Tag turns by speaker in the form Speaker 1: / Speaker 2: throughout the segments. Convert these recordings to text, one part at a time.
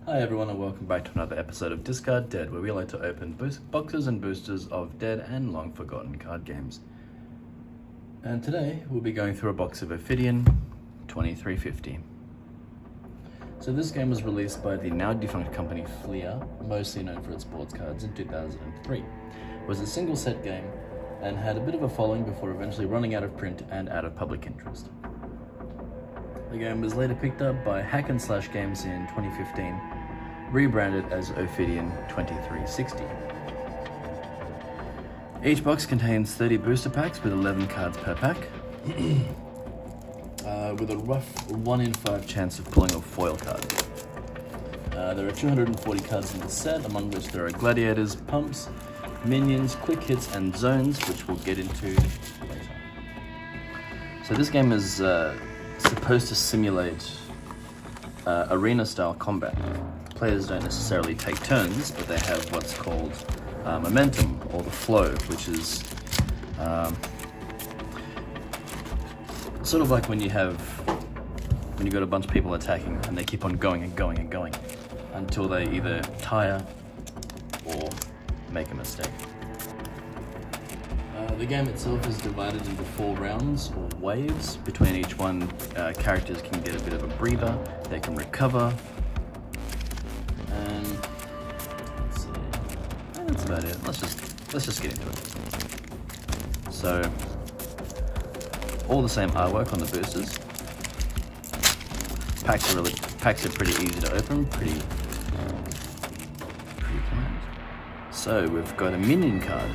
Speaker 1: Hi everyone and welcome back to another episode of Discard Dead, where we like to open boxes and boosters of dead and long forgotten card games. And today we'll be going through a box of Ophidian 2350. So this game was released by the now defunct company Fleer, mostly known for its sports cards, in 2003. It was a single set game and had a bit of a following before eventually running out of print and out of public interest. The game was later picked up by Hack and Slash Games in 2015, rebranded as Ophidian 2360. Each box contains 30 booster packs with 11 cards per pack, with a rough 1 in 5 chance of pulling a foil card. There are 240 cards in the set, among which there are gladiators, pumps, minions, quick hits, and zones, which we'll get into later. So this game is supposed to simulate arena-style combat. Players don't necessarily take turns, but they have what's called momentum, or the flow, which is sort of like when you got a bunch of people attacking and they keep on going and going and going until they either tire or make a mistake. The game itself is divided into 4 rounds or waves. Between each one, characters can get a bit of a breather, they can recover, and let's see. That's about it. Let's just get into it. So, all the same artwork on the boosters. Packs are pretty easy to open, pretty kind. So we've got a minion card.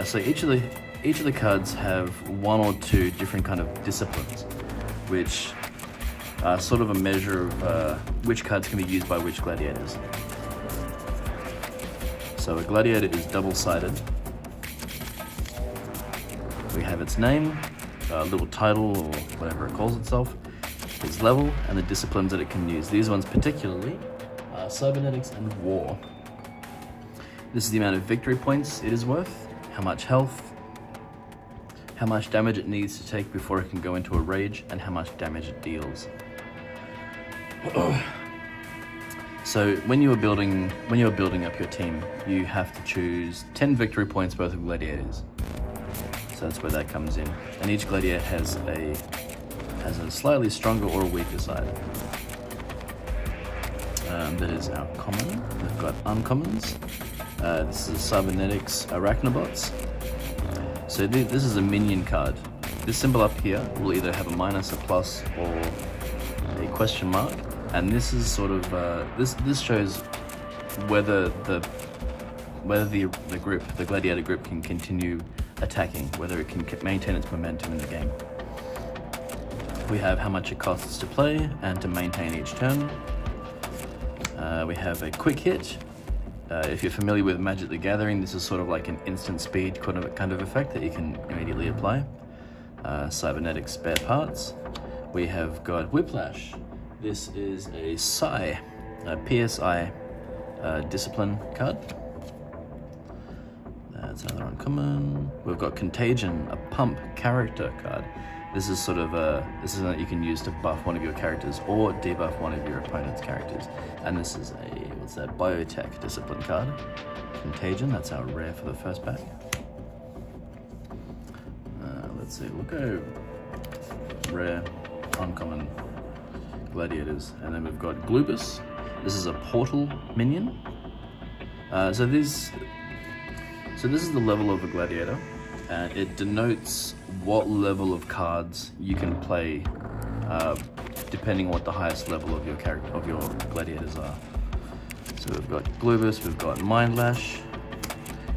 Speaker 1: So each of the cards have 1 or 2 different kind of disciplines, which are sort of a measure of which cards can be used by which gladiators. So a gladiator is double-sided. We have its name, a little title or whatever it calls itself, its level, and the disciplines that it can use. These ones particularly are cybernetics and war. This is the amount of victory points it is worth, how much health, how much damage it needs to take before it can go into a rage, and how much damage it deals. So when you are building up your team, you have to choose 10 victory points worth of gladiators. So that's where that comes in. And each gladiator has a slightly stronger or weaker side. That is our common. We've got uncommons. This is Cybernetics Arachnobots. So this is a minion card. This symbol up here will either have a minus, a plus, or a question mark. And this is sort of this shows whether the gladiator group can continue attacking, whether it can maintain its momentum in the game. We have how much it costs to play and to maintain each turn. We have a quick hit. If you're familiar with Magic the Gathering, this is sort of like an instant speed kind of effect that you can immediately apply. Cybernetic spare parts. We have got Whiplash. This is a PSI discipline card. That's another uncommon. We've got Contagion, a pump character card. This is sort of this is one that you can use to buff one of your characters or debuff one of your opponent's characters. And this is biotech discipline card. Contagion, that's our rare for the first pack. Let's see, we'll go rare, uncommon, gladiators, and then we've got Glubus. This is a portal minion. So this is the level of a gladiator, and it denotes what level of cards you can play, depending on what the highest level of your gladiators are. So we've got Glubus, we've got Mind Lash,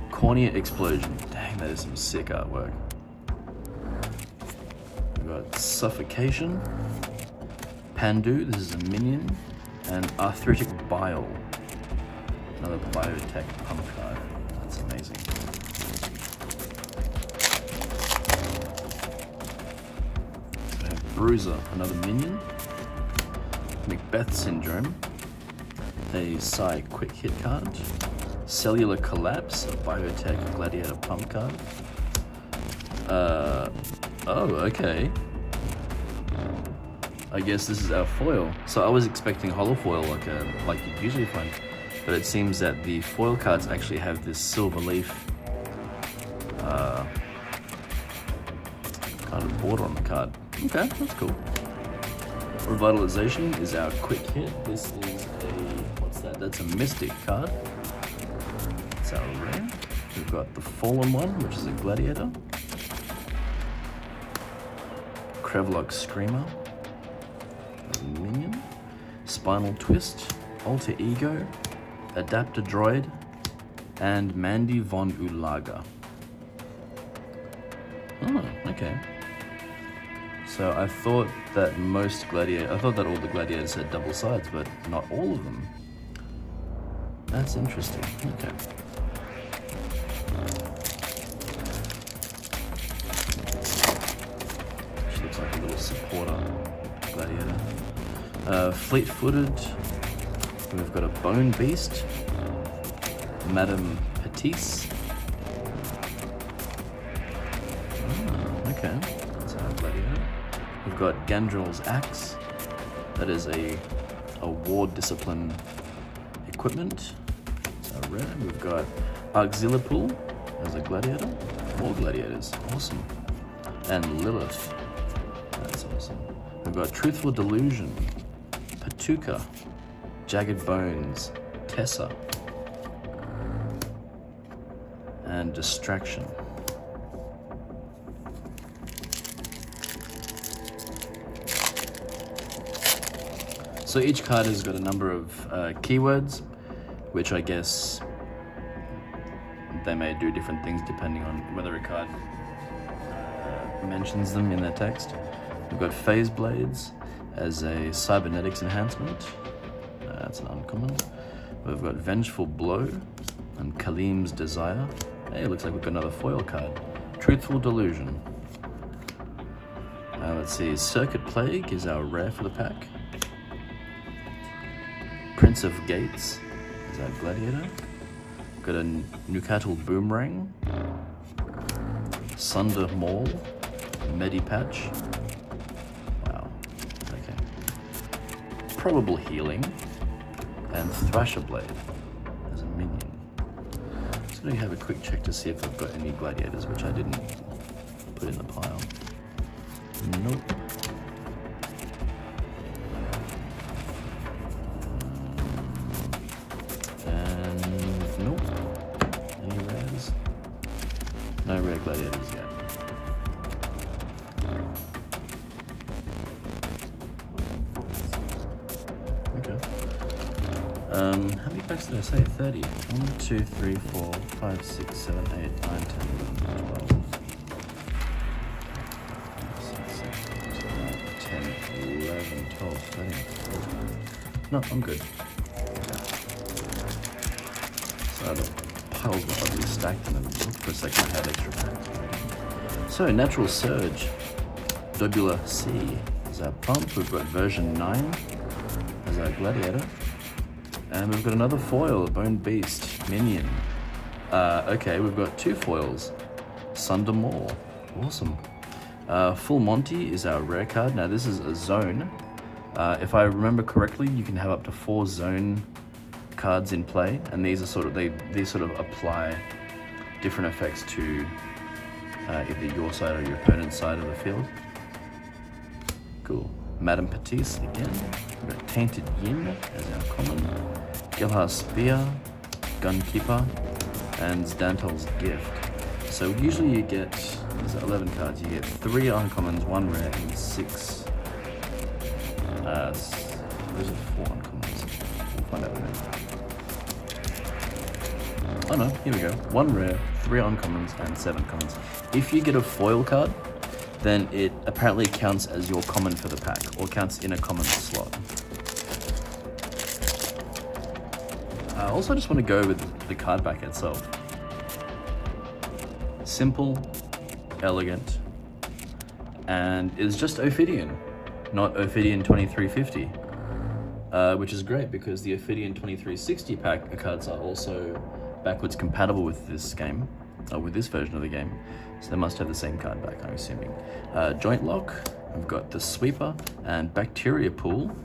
Speaker 1: Cornea Explosion. Dang, that is some sick artwork. We've got Suffocation, Pandu, this is a minion, and Arthritic Bile, another biotech pump card. That's amazing. So we have Bruiser, another minion, Macbeth Syndrome, a Psi quick hit card, Cellular Collapse, a biotech gladiator pump card. Oh, okay. I guess this is our foil. So I was expecting holo foil like you'd usually find, but it seems that the foil cards actually have this silver leaf kind of border on the card. Okay, that's cool. Revitalization is our quick hit. This is what's that? That's a mystic card. It's our rare. We've got the fallen one, which is a gladiator. Krevlok Screamer, a minion. Spinal Twist, Alter Ego, Adapter Droid, and Mandy von Ulaga. Oh, okay. So I thought that all the gladiators had double sides, but not all of them. That's interesting. Okay. She looks like a little supporter gladiator. Fleet-footed. We've got a Bone Beast, Madame Petite. Okay, that's our gladiator. We've got Gandrel's Axe. That is a war discipline equipment. It's our rare. We've got Auxilipool as a gladiator. More gladiators. Awesome. And Lilith. That's awesome. We've got Truthful Delusion, Patuka, Jagged Bones, Tessa, and Distraction. So each card has got a number of keywords, which I guess they may do different things depending on whether a card mentions them in their text. We've got Phase Blades as a cybernetics enhancement. That's an uncommon. We've got Vengeful Blow and Kalim's Desire. Hey, it looks like we've got another foil card. Truthful Delusion. Let's see, Circuit Plague is our rare for the pack. Prince of Gates is our gladiator. Got a Nukatal Boomerang. Sunder Maul. Medipatch. Wow, okay. Probable Healing. And Thrasher Blade as a minion. Just going to have a quick check to see if I've got any gladiators, which I didn't put in the pile. Nope. And nope. Any rares? No rare gladiators yet. Okay. How many packs did I say? 30. 1, 2, 3, 4, 5, 6, 7, 8, 9, 10, 11, 12. 10, 11, 12, 13, 14. No, I'm good. So the piles were ugly stacked and then for a second I had extra packs. So, Natural Surge. Dobula C is our pump. We've got version 9 as our gladiator. And we've got another foil, Bone Beast, Minion. Okay, we've got 2 foils. Sunder Maul. Awesome. Full Monty is our rare card. Now this is a zone. If I remember correctly, you can have up to 4 zone cards in play, and these are these sort of apply different effects to either your side or your opponent's side of the field. Cool. Madame Petite again. We've got Tainted Yin as our common. Gilhar's Spear, Gunkeeper, and Zdantel's Gift. So usually you get, there's 11 cards, you get 3 uncommons, 1 rare, and 6. Those are 4 uncommons. We'll find out in a minute. Oh no, here we go. 1 rare, 3 uncommons, and 7 commons. If you get a foil card, then it apparently counts as your common for the pack, or counts in a common slot. I also just want to go with the card back itself. Simple, elegant, and it's just Ophidian, not Ophidian 2350, which is great because the Ophidian 2360 pack cards are also backwards compatible with this game, with this version of the game, so they must have the same card back, I'm assuming. Joint Lock, We've got the Sweeper and Bacteria Pool.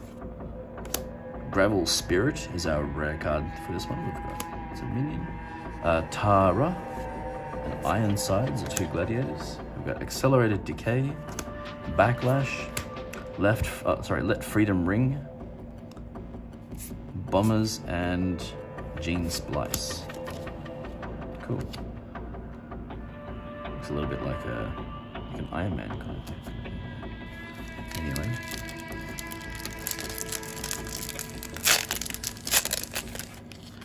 Speaker 1: Gravel Spirit is our rare card for this one. We've got it's a minion. Tara and Ironsides are 2 gladiators. We've got Accelerated Decay, Backlash, Let Freedom Ring, Bombers, and Gene Splice. Cool. Looks a little bit like an Iron Man kind of thing. Anyway.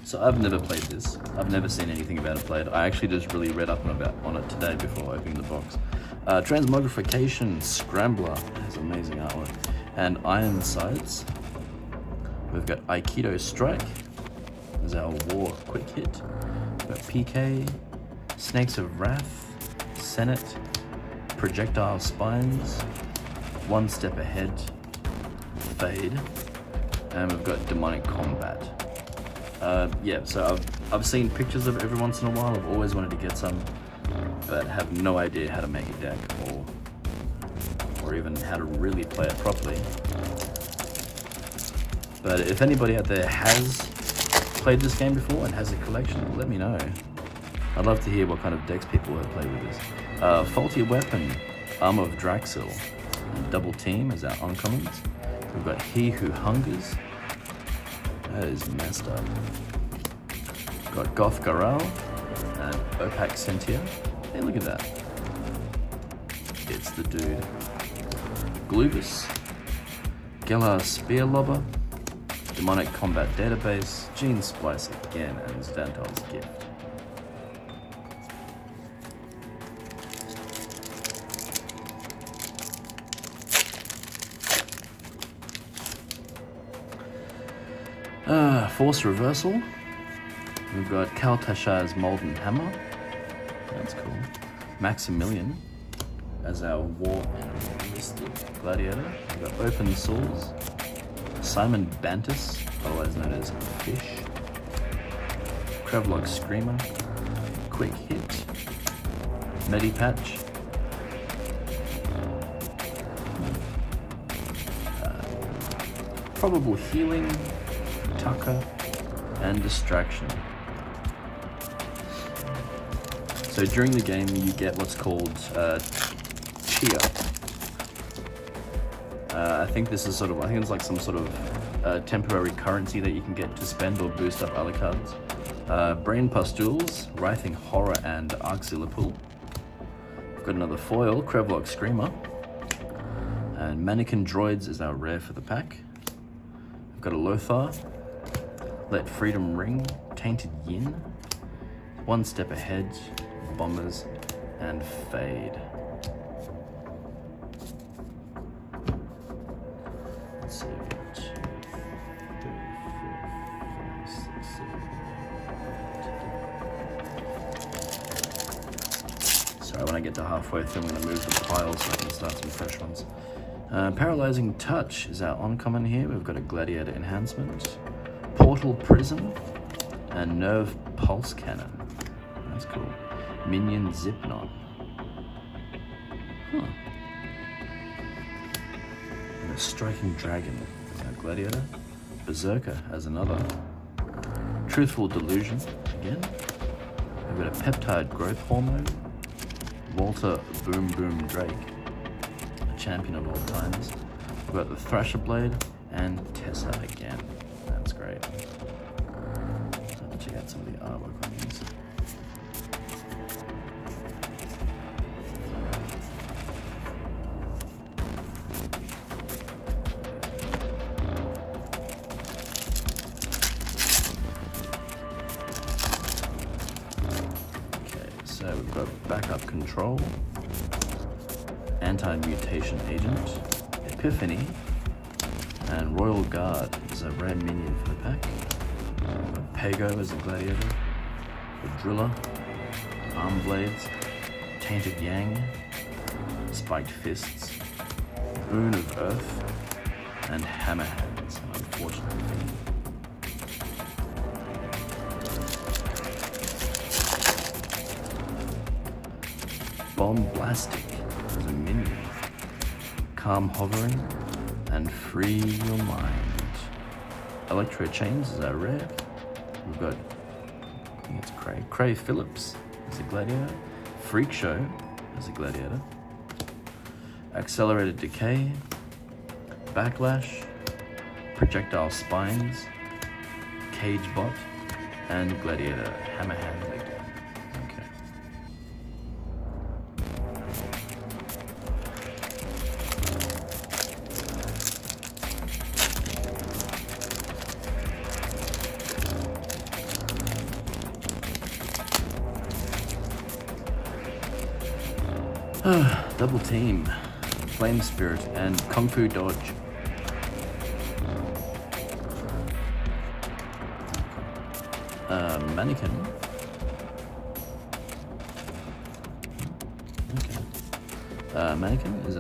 Speaker 1: So I've never played this. I've never seen anything about it played. I actually just really read up on it today before opening the box. Transmogrification Scrambler has amazing artwork. And Ironsides. We've got Aikido Strike. There's our War Quick Hit. We've got PK, Snakes of Wrath, Senate, Projectile Spines, One Step Ahead, Fade, and we've got Demonic Combat. Yeah, so I've seen pictures of it every once in a while. I've always wanted to get some, but have no idea how to make a deck or even how to really play it properly. But if anybody out there has played this game before and has a collection, let me know. I'd love to hear what kind of decks people have played with this. Faulty Weapon, Arm of Draxil, and Double Team as our uncommons. We've got He Who Hungers. That is messed up. We've got Goth Garal and Opaque Sentia. Hey, look at that. It's the dude. Glubus, Gellar Spearlobber, Demonic Combat Database, Gene Splice again, and Zdantal's Gift. Force Reversal. We've got Kaltashar's Molten Hammer. That's cool. Maximilian as our War Enlisted Gladiator. We've got Open Swords. Simon Bantus, otherwise known as Fish. Krevlok Screamer. Quick Hit. Medipatch. Probable Healing. Tucker, and Distraction. So during the game you get what's called Cheer. I think this is I think it's like some sort of temporary currency that you can get to spend or boost up other cards. Brain Pustules, Writhing Horror, and Auxilipool. We've got another foil, Krevlok Screamer. And Mannequin Droids is our rare for the pack. We've got a Lothar, Let Freedom Ring, Tainted Yin, One Step Ahead, Bombers, and Fade. Let's see, 2, 3, 4, 5, 6, 7, 8. Sorry, when I get to halfway through, I'm going to move the pile so I can start some fresh ones. Paralyzing Touch is our uncommon here. We've got a Gladiator Enhancement, Portal Prison, and Nerve Pulse Cannon. That's cool. Minion Zipknot. Huh. And a Striking Dragon as our Gladiator. Berserker as another. Truthful Delusion again. We've got a Peptide Growth Hormone. Walter Boom Boom Drake, a champion of all times. We've got the Thrasher Blade and Tessa again. That's great. Let's check out some of the artwork on these. Okay, so we've got Backup Control, Anti-Mutation Agent, Epiphany, and Royal Guard is a rare minion for the pack. Pago as a Gladiator, the Driller, Arm Blades, Tainted Yang, Spiked Fists, Boon of Earth, and Hammerhands, unfortunately. Bombastic as a minion. calm hovering, and free your mind. Electro Chains is our rare. We've got, I think it's Cray Phillips as a gladiator. Freak Show as a gladiator. Accelerated Decay. Backlash. Projectile Spines. Cage Bot. And Gladiator Hammerhand again. Okay. Double Team. Flame Spirit and Kung Fu Dodge. Mannequin. Okay. Mannequin is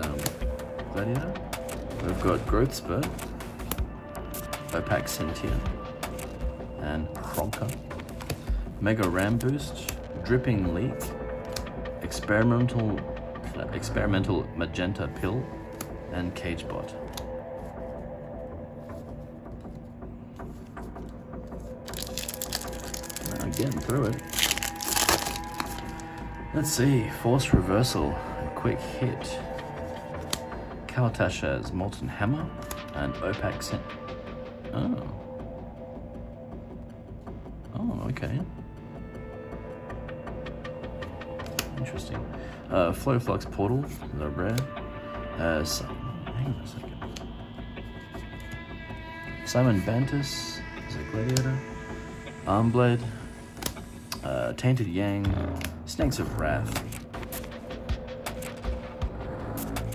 Speaker 1: gladiator. We've got Growth Spurt, Opaque Sentia, and Kronka. Mega Ram Boost, Dripping Leak, Experimental Magenta Pill, and Cage Bot. Getting through it. Let's see. Force Reversal, a quick hit. Kawtasha's Molten Hammer and Opaque Scent. Oh, okay. Interesting. Flow Flux Portal, the rare. Hang on a second. Simon Bantus is a gladiator. Armblade. Tainted Yang, Snakes of Wrath,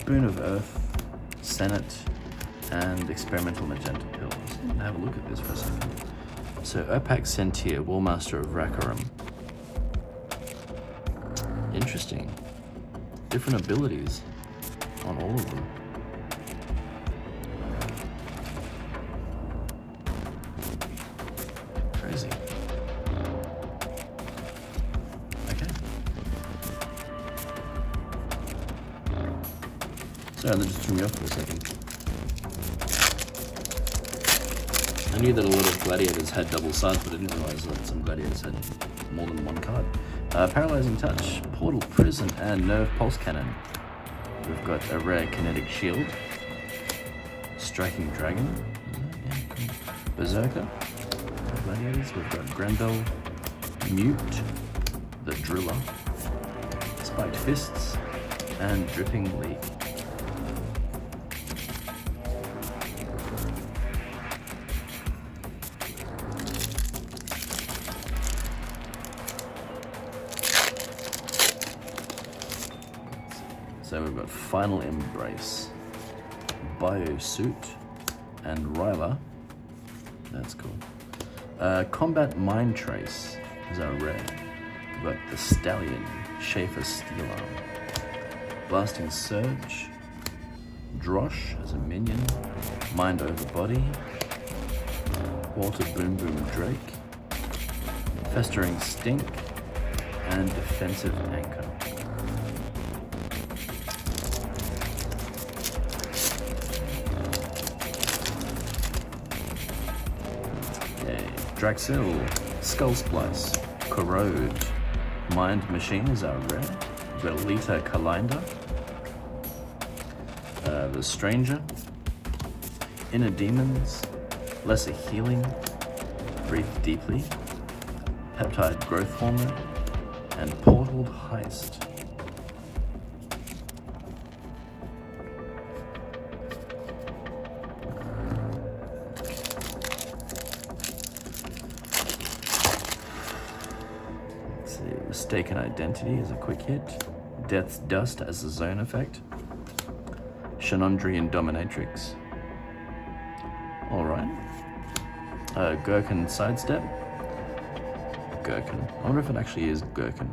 Speaker 1: Boon of Earth, Senate, and Experimental Magenta Pills. Have a look at this for a second. So, Opaque Sentia, Warmaster of Rakaram. Interesting. Different abilities on all of them. Crazy. Sorry, that just threw me off for a second. I knew that a lot of gladiators had double sides, but I didn't realize that some gladiators had more than one card. Paralyzing Touch, Portal Prison, and Nerve Pulse Cannon. We've got a rare Kinetic Shield, Striking Dragon, Berserker, gladiators. We've got Grendel, Mute, the Driller, Spiked Fists, and Dripping Leak. So we've got Final Embrace, Biosuit, and Ryla. That's cool. Combat Mind Trace is our rare. We've got the Stallion, Schaefer Steel Arm, Blasting Surge, Drosh as a minion, Mind Over Body, Walter Boom Boom Drake, Festering Stink, and Defensive Anchor. Draxil, Skull Splice, Corrode, Mind Machine is our rare. We've got Lita Kalinda, The Stranger, Inner Demons, Lesser Healing, Breathe Deeply, Peptide Growth Hormone, and Portaled Heist. Mistaken Identity is a quick hit. Death's Dust as a zone effect. Shenondrian Dominatrix. Alright. Gherkin Sidestep. Gherkin. I wonder if it actually is Gherkin.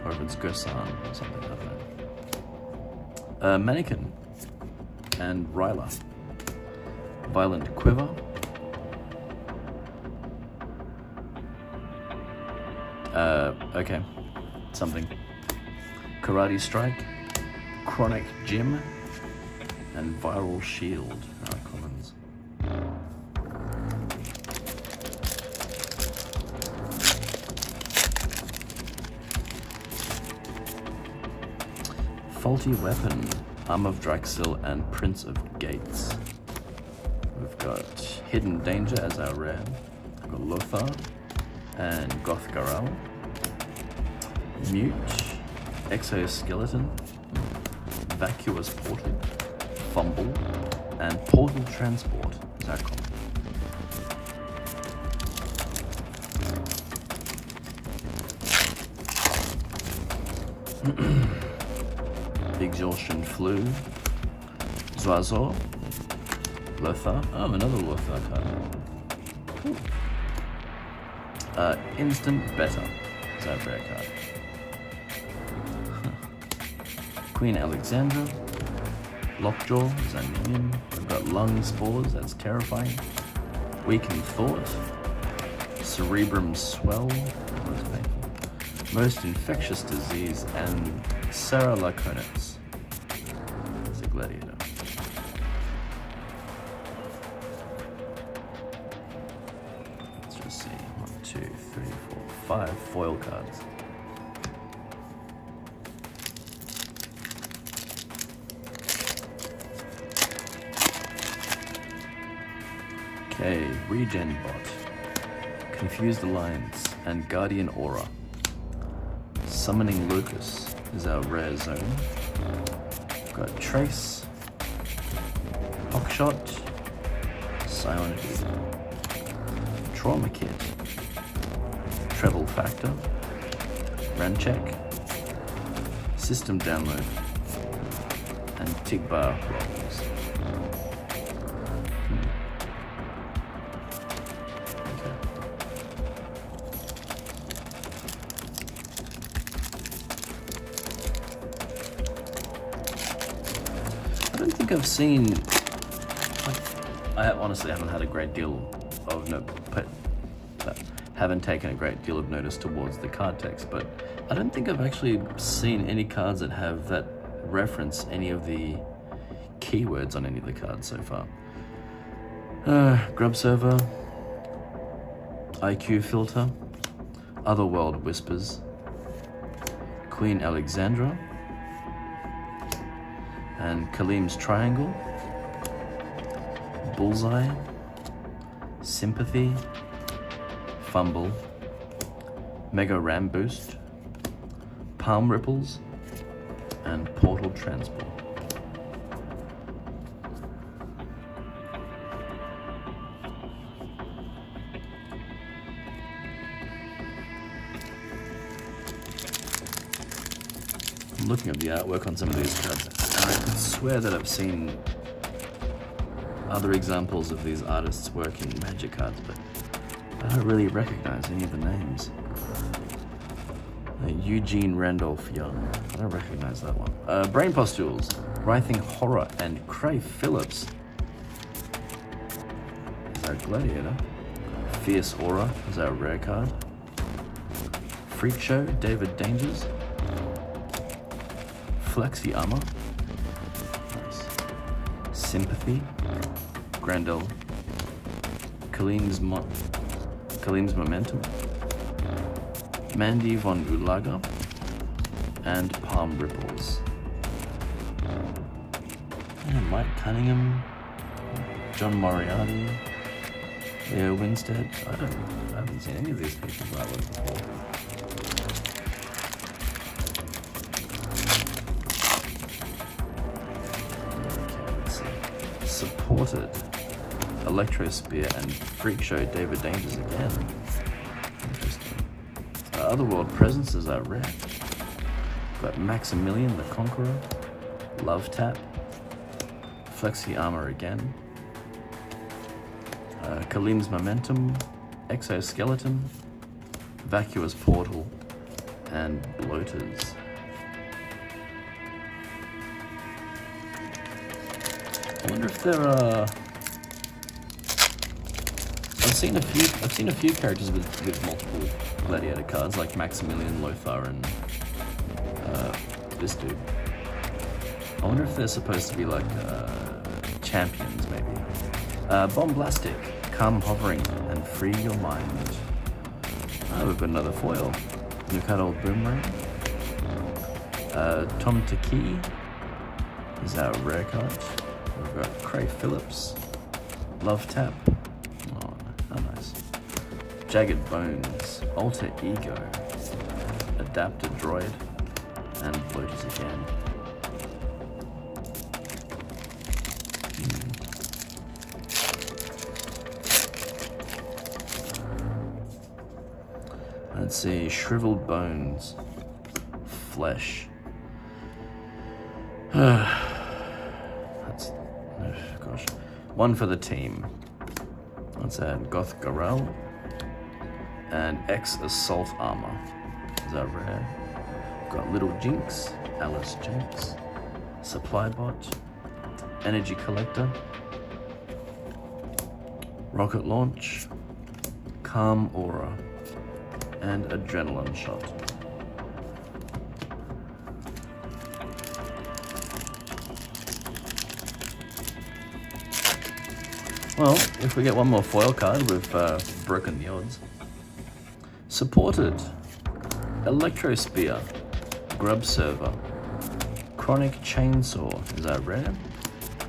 Speaker 1: Or if it's Gersan or something like that. Mannequin. And Ryla. Violent Quiver. Okay, something. Karate Strike, Chronic Gym, and Viral Shield, our commons. Faulty Weapon, Arm of Draxil and Prince of Gates. We've got Hidden Danger as our rare. We've got Lothar and Gothgaral. Mute, Exoskeleton, Vacuous Portal, Fumble, and Portal Transport is our common. Exhaustion Flu, Zoazor, Lothar. Oh, another Lothar card. Cool. Instant Better is our rare card. Queen Alexandra, Lockjaw is our minion. We've got Lung Spores, that's terrifying. Weakened Thought, Cerebrum Swell, that's painful. Most Infectious Disease, and Sarah Laconix. It's a gladiator. Let's just see. 1, 2, 3, 4, 5 foil cards. Okay, Regen Bot, Confused Alliance, and Guardian Aura. Summoning Lucas is our rare zone. We've got Trace, Hawkshot, Psionic Eagle, Trauma Kit, Treble Factor, Rancheck, System Download, and Tigbar Rolls. I don't think I've seen, I honestly haven't had a great deal of haven't taken a great deal of notice towards the card text, but I don't think I've actually seen any cards that have that reference any of the keywords on any of the cards so far. Grub Server, IQ Filter, Otherworld Whispers, Queen Alexandra, and Kalim's Triangle, Bullseye, Sympathy, Fumble, Mega Ram Boost, Palm Ripples, and Portal Transport. I'm looking at the artwork on some of these cards, and I can swear that I've seen other examples of these artists' work in Magic cards, but I don't really recognize any of the names. Eugene Randolph Young, I don't recognize that one. Brain Pustules, Writhing Horror, and Craig Phillips is our gladiator. Fierce Aura is our rare card. Freak Show, David Dangers. Flexi Armor, nice. Sympathy, Grendel, Kalim's Momentum, Mandy von Ulaga, and Palm Ripples. And Mike Cunningham, John Moriarty, Leo Winstead. I haven't seen any of these people's artwork before. Supported, Electro Spear, and Freak Show David Dangers again. Interesting. Otherworld Presences are rare. Got Maximilian the Conqueror, Love Tap, Flexi Armor again, Kalim's Momentum, Exoskeleton, Vacuous Portal, and Bloaters. I wonder if there are. I've seen a few characters with multiple gladiator cards, like Maximilian, Lothar, and this dude. I wonder if they're supposed to be like champions, maybe. Bomblastic, calm hovering, and free your mind. We've got another foil. Gladiatorial Boomerang. Tom Taki is our rare card. We've got Craig Phillips. Love Tap. Oh, how nice. Jagged Bones. Alter Ego. Adapter Droid. And Bloaters again. Let's see, Shriveled Bones, Flesh. That's, oh gosh, one for the team. Let's add Goth Garel and X Assault Armor. Is that rare? Got Little Jinx, Alice Jinx, Supply Bot, Energy Collector, Rocket Launch, Calm Aura, and Adrenaline Shot. Well, if we get one more foil card, we've broken the odds. Supported. Electro Spear, Grub Server, Chronic Chainsaw, is that rare?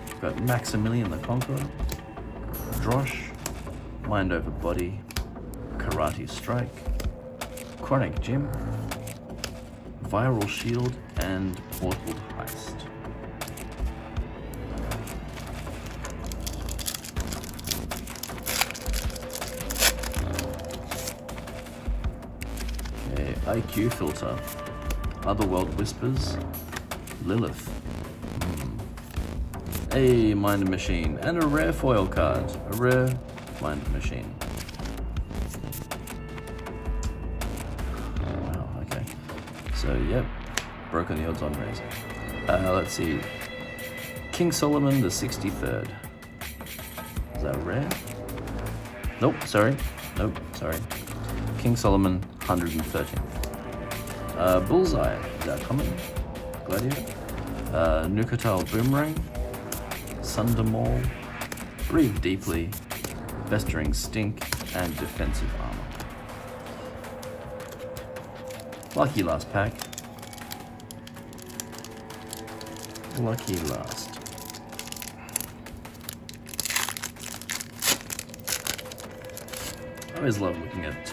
Speaker 1: We've got Maximilian the Conqueror, Drosh, Mind Over Body, Karate Strike, Chronic Gym, Viral Shield, and Portal Heist. Okay, IQ Filter, Otherworld Whispers, Lilith, a Mind Machine, and a rare foil card, a rare Mind Machine. So, yep, broken the odds on raising. Let's see. King Solomon the 63rd. Is that rare? Nope, sorry. Nope, sorry. King Solomon 113th. Bullseye, is that common? Gladiator. Nukatal Boomerang. Sunder Maul. Breathe Deeply. Festering Stink. And Defensive Armor. Lucky last pack. Lucky last. I always love looking at,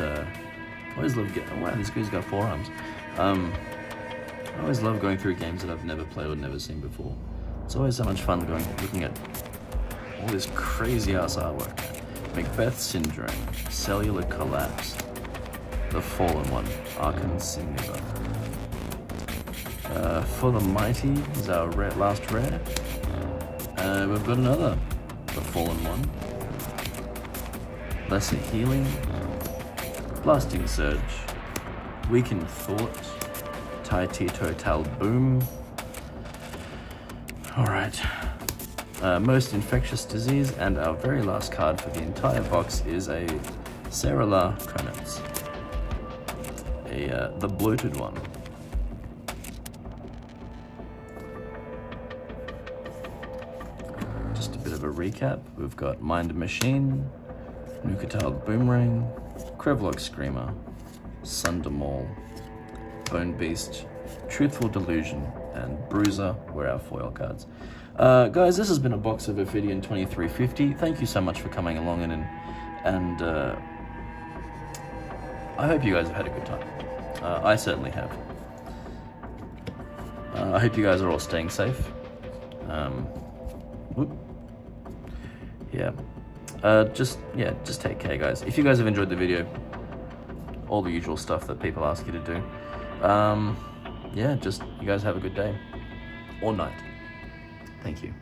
Speaker 1: wow, this guy's got 4 arms. I always love going through games that I've never played or never seen before. It's always so much fun looking at all this crazy ass artwork. Macbeth Syndrome, Cellular Collapse, The Fallen One, Arkan Singular. For the Mighty is our last rare. We've got another The Fallen One. Lesser Healing, Blasting Surge, Weakened Thought, Tai Ti Total Boom. Alright. Most Infectious Disease, and our very last card for the entire box is a Serala Konitz. The bloated one. Just a bit of a recap. We've got Mind Machine, Nukatal Boomerang, Krevlok Screamer, Sunder Maul, Bone Beast, Truthful Delusion, and Bruiser were our foil cards. Guys, this has been a box of Ophidian 2350. Thank you so much for coming along and I hope you guys have had a good time. I certainly have. I hope you guys are all staying safe. Yeah. Just take care, guys. If you guys have enjoyed the video, all the usual stuff that people ask you to do. Yeah, you guys have a good day or night. Thank you.